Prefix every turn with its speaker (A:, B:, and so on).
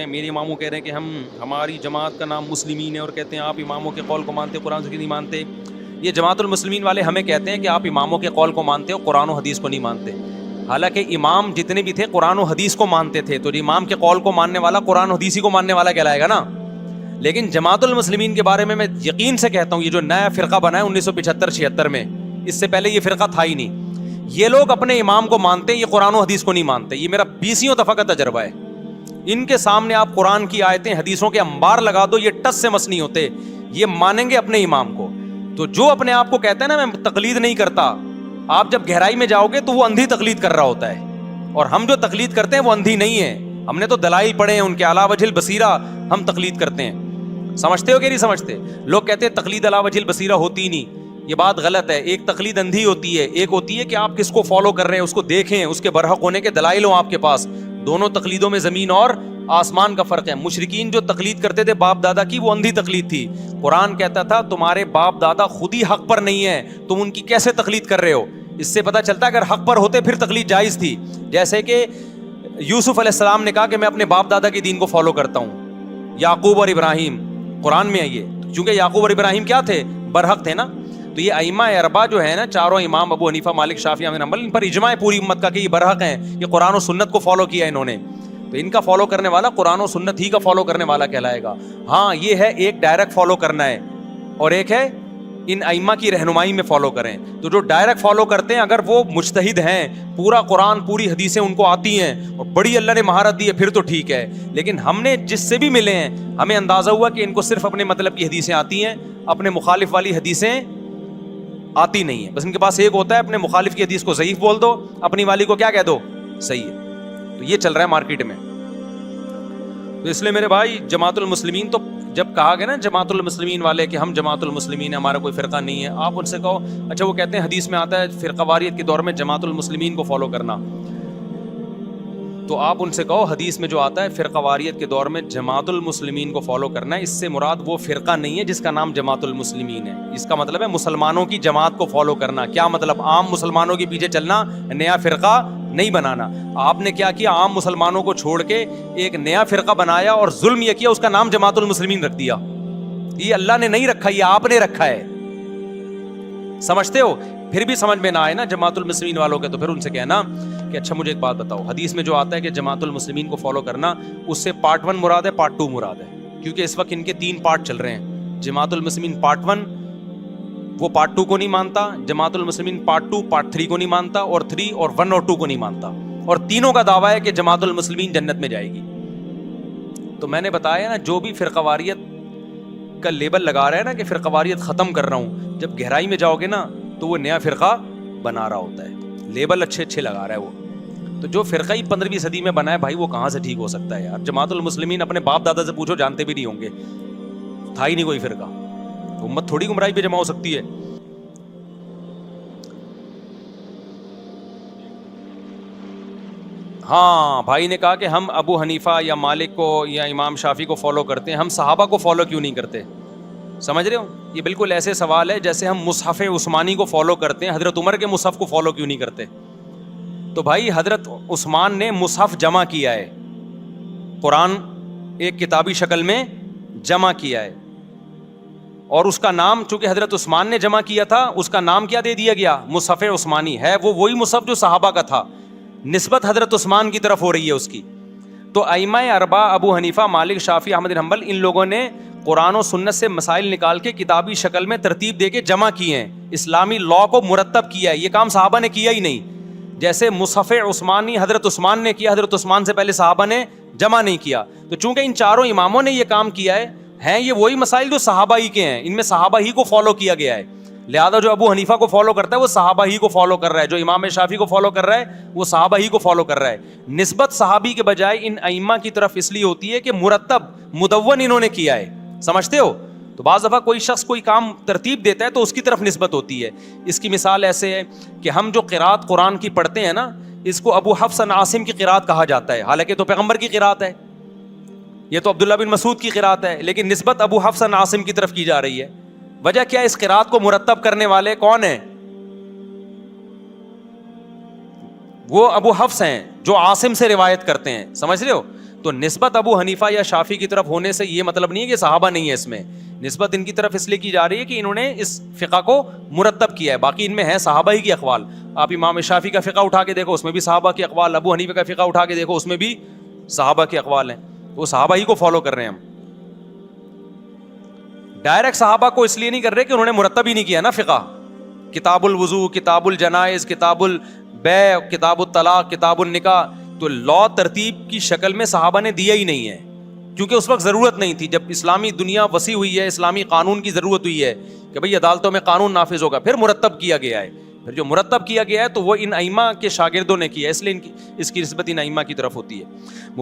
A: میرے اماموں کہہ رہے ہیں کہ ہماری جماعت کا نام مسلمین ہے اور کہتے ہیں آپ اماموں کے قول کو مانتے قرآن سے نہیں مانتے. یہ جماعت المسلمین والے ہمیں کہتے ہیں کہ آپ اماموں کے قول کو مانتے ہو قرآن و حدیث کو نہیں مانتے. حالانکہ امام جتنے بھی تھے قرآن و حدیث کو مانتے تھے, تو امام کے قول کو ماننے والا قرآن و حدیث ہی کو ماننے والا کہلائے گا نا. لیکن جماعت المسلمین کے بارے میں یقین سے کہتا ہوں, یہ جو نیا فرقہ بنا ہے 1975-76 میں, اس سے پہلے یہ فرقہ تھا ہی نہیں. یہ لوگ اپنے امام کو مانتے ہیں, یہ قرآن و حدیث کو نہیں مانتے. یہ میرا 20 دفعہ کا تجربہ ہے. ان کے سامنے آپ قرآن کی آیتیں حدیثوں کے انبار لگا دو, یہ ٹس سے مس نہیں ہوتے. یہ مانیں گے اپنے امام کو. تو جو اپنے آپ کو کہتا ہے نا میں تقلید نہیں کرتا, آپ جب گہرائی میں جاؤ گے تو وہ اندھی تقلید کر رہا ہوتا ہے. اور ہم جو تقلید کرتے ہیں وہ اندھی نہیں ہے, ہم نے تو دلائل پڑھے ہیں, ان کے علا وجہ البصیرہ ہم تقلید کرتے ہیں. سمجھتے ہو کہ نہیں سمجھتے؟ لوگ کہتے ہیں تقلید علا وجہ البصیرہ ہوتی ہی نہیں. یہ بات غلط ہے. ایک تقلید اندھی ہوتی ہے, ایک ہوتی ہے کہ آپ کس کو فالو کر رہے ہیں اس کو دیکھیں, اس کے برحق ہونے کے دلائل ہوں آپ کے پاس. دونوں تقلیدوں میں زمین اور آسمان کا فرق ہے. مشرکین جو تقلید کرتے تھے باپ دادا کی, وہ اندھی تقلید تھی. قرآن کہتا تھا تمہارے باپ دادا خود ہی حق پر نہیں ہے, تم ان کی کیسے تقلید کر رہے ہو. اس سے پتہ چلتا ہے اگر حق پر ہوتے پھر تقلید جائز تھی. جیسے کہ یوسف علیہ السلام نے کہا کہ میں اپنے باپ دادا کے دین کو فالو کرتا ہوں. یعقوب اور ابراہیم, قرآن میں ہے یہ, چونکہ یعقوب اور ابراہیم کیا تھے, برحق تھے نا. تو یہ ائمہ اربعہ جو ہے نا, چاروں امام ابو حنیفہ مالک شافعی احمد حنبل, ان پر اجماع ہے پوری امت کا کہ یہ برحق ہیں, یہ قرآن و سنت کو فالو کیا انہوں نے. تو ان کا فالو کرنے والا قرآن و سنت ہی کا فالو کرنے والا کہلائے گا. ہاں یہ ہے ایک ڈائریکٹ فالو کرنا ہے, اور ایک ہے ان ائمہ کی رہنمائی میں فالو کریں. تو جو ڈائریکٹ فالو کرتے ہیں اگر وہ مجتہد ہیں, پورا قرآن پوری حدیثیں ان کو آتی ہیں اور بڑی اللہ نے مہارت دی ہے, پھر تو ٹھیک ہے. لیکن ہم نے جس سے بھی ملے ہیں ہمیں اندازہ ہوا کہ ان کو صرف اپنے مطلب کی حدیثیں آتی ہیں, اپنے مخالف والی حدیثیں آتی نہیں ہیں. بس ان کے پاس ایک ہوتا ہے, اپنے مخالف کی حدیث کو ضعیف بول دو, اپنی والی کو کیا کہہ دو, صحیح ہے. تو یہ چل رہا ہے مارکیٹ میں. تو اس لیے میرے بھائی جماعت المسلمین, تو جب کہا گیا نا جماعت المسلمین والے کہ ہم جماعت المسلمین ہمارا کوئی فرقہ نہیں ہے, آپ ان سے کہو اچھا وہ کہتے ہیں حدیث میں آتا ہے فرقہ واریت کے دور میں جماعت المسلمین کو فالو کرنا, تو آپ ان سے کہو حدیث میں جو آتا ہے فرقہ واریت کے دور میں جماعت المسلمین کو فالو کرنا ہے, اس سے مراد وہ فرقہ نہیں ہے جس کا نام جماعت المسلمین ہے. اس کا مطلب ہے مسلمانوں کی جماعت کو فالو کرنا. کیا مطلب؟ عام مسلمانوں کے پیچھے چلنا, نیا فرقہ نہیں بنانا. آپ نے کیا کیا, عام مسلمانوں کو چھوڑ کے ایک نیا فرقہ بنایا اور ظلم یہ کیا, اس کا نام جماعت المسلمین رکھ دیا. یہ اللہ نے نہیں رکھا, یہ آپ نے رکھا ہے. سمجھتے ہو؟ پھر بھی سمجھ میں نہ آئے نا جماعت المسلمین والوں کے, تو پھر ان سے کہنا کہ اچھا مجھے ایک بات بتاؤ, حدیث میں جو آتا ہے کہ جماعت المسلمین کو فالو کرنا, اس سے پارٹ 1 مراد ہے, پارٹ 2 مراد ہے. کیونکہ اس وقت ان کے 3 پارٹ چل رہے ہیں. جماعت المسلمین پارٹ 1 وہ پارٹ 2 کو نہیں مانتا, جماعت المسلمین پارٹ 2 پارٹ 3 کو نہیں مانتا, اور 3 اور 1 اور 2 کو نہیں مانتا, اور تینوں کا دعویٰ ہے کہ جماعت المسلمین جنت میں جائے گی. تو میں نے بتایا نا جو بھی فرقہ واریت کا لیبل لگا رہا ہے نا کہ فرقہ واریت ختم کر رہا ہوں, جب گہرائی میں جاؤ گے نا تو وہ نیا فرقہ بنا رہا ہوتا ہے. لیبل اچھے لگا رہا ہے وہ. تو جو فرقہ ہی 15ویں صدی میں بنا ہے بھائی, وہ کہاں سے ٹھیک ہو سکتا ہے یار. جماعت المسلمین اپنے باپ دادا سے پوچھو, جانتے بھی نہیں ہوں گے, تھا ہی نہیں کوئی فرقہ. امت تھوڑی گمراہی پہ جمع ہو سکتی ہے. ہاں بھائی نے کہا کہ ہم ابو حنیفہ یا مالک کو یا امام شافعی کو فالو کرتے ہیں, ہم صحابہ کو فالو کیوں نہیں کرتے؟ سمجھ رہے ہو؟ یہ بالکل ایسے سوال ہے جیسے ہم مصحف عثمانی کو فالو کرتے ہیں, حضرت عمر کے مصحف کو فالو کیوں نہیں کرتے؟ تو بھائی حضرت عثمان نے مصحف جمع کیا ہے, قرآن ایک کتابی شکل میں جمع کیا ہے, اور اس کا نام چونکہ حضرت عثمان نے جمع کیا تھا, اس کا نام کیا دے دیا گیا, مصحف عثمانی ہے. وہ وہی مصحف جو صحابہ کا تھا, نسبت حضرت عثمان کی طرف ہو رہی ہے اس کی. تو ائمہ اربعہ ابو حنیفہ مالک شافعی احمد بن حنبل, ان لوگوں نے قرآن و سنت سے مسائل نکال کے کتابی شکل میں ترتیب دے کے جمع کیے ہیں, اسلامی لاء کو مرتب کیا ہے. یہ کام صحابہ نے کیا ہی نہیں. جیسے مصحف عثمانی حضرت عثمان نے کیا, حضرت عثمان سے پہلے صحابہ نے جمع نہیں کیا. تو چونکہ ان چاروں اماموں نے یہ کام کیا ہے, ہیں یہ وہی مسائل جو صحابہ ہی کے ہیں, ان میں صحابہ ہی کو فالو کیا گیا ہے. لہذا جو ابو حنیفہ کو فالو کرتا ہے وہ صحابہ ہی کو فالو کر رہا ہے, جو امام شافعی کو فالو کر رہا ہے وہ صحابہ ہی کو فالو کر رہا ہے. نسبت صحابی کے بجائے ان ائمہ کی طرف اس لیے ہوتی ہے کہ مرتب مدون انہوں نے کیا ہے. سمجھتے ہو؟ تو بعض دفعہ کوئی شخص کوئی کام ترتیب دیتا ہے تو اس کی طرف نسبت ہوتی ہے. اس کی مثال ایسے ہے کہ ہم جو قرات قرآن کی پڑھتے ہیں نا, اس کو ابو حفص عن عاصم کی قرات کہا جاتا ہے, حالانکہ تو پیغمبر کی قرات ہے, یہ تو عبداللہ بن مسعود کی قرات ہے, لیکن نسبت ابو حفص عن عاصم کی طرف کی جا رہی ہے. وجہ کیا ہے؟ اس قرات کو مرتب کرنے والے کون ہیں؟ وہ ابو حفص ہیں جو عاصم سے روایت کرتے ہیں. سمجھ رہے ہو؟ تو نسبت ابو حنیفہ یا شافعی کی طرف ہونے سے یہ مطلب نہیں ہے کہ صحابہ نہیں ہے اس میں, نسبت ان کی طرف اس لیے کی جا رہی ہے کہ انہوں نے اس فقہ کو مرتب کیا ہے, باقی ان میں ہے صحابہ ہی کے اقوال. آپ امام شافعی کا فقہ اٹھا کے دیکھو اس میں بھی صحابہ کے اقوال, ابو حنیفہ کا فقہ اٹھا کے دیکھو اس میں بھی صحابہ کے اقوال ہیں, وہ صحابہ ہی کو فالو کر رہے ہیں ہم. ڈائریکٹ صحابہ کو اس لیے نہیں کر رہے کہ انہوں نے مرتب ہی نہیں کیا نا فقہ. کتاب الوضو, کتاب الجنائز, کتاب البیع, کتاب الطلاق, کتاب النکاح, تو لا ترتیب کی شکل میں صحابہ نے دیا ہی نہیں ہے, کیونکہ اس وقت ضرورت نہیں تھی. جب اسلامی دنیا وسیع ہوئی ہے, اسلامی قانون کی ضرورت ہوئی ہے کہ بھئی عدالتوں میں قانون نافذ ہوگا, پھر مرتب کیا گیا ہے. پھر جو مرتب کیا گیا ہے تو وہ ان ائمہ کے شاگردوں نے کیا ہے, اس لیے اس کی نسبت ان ائمہ کی طرف ہوتی ہے.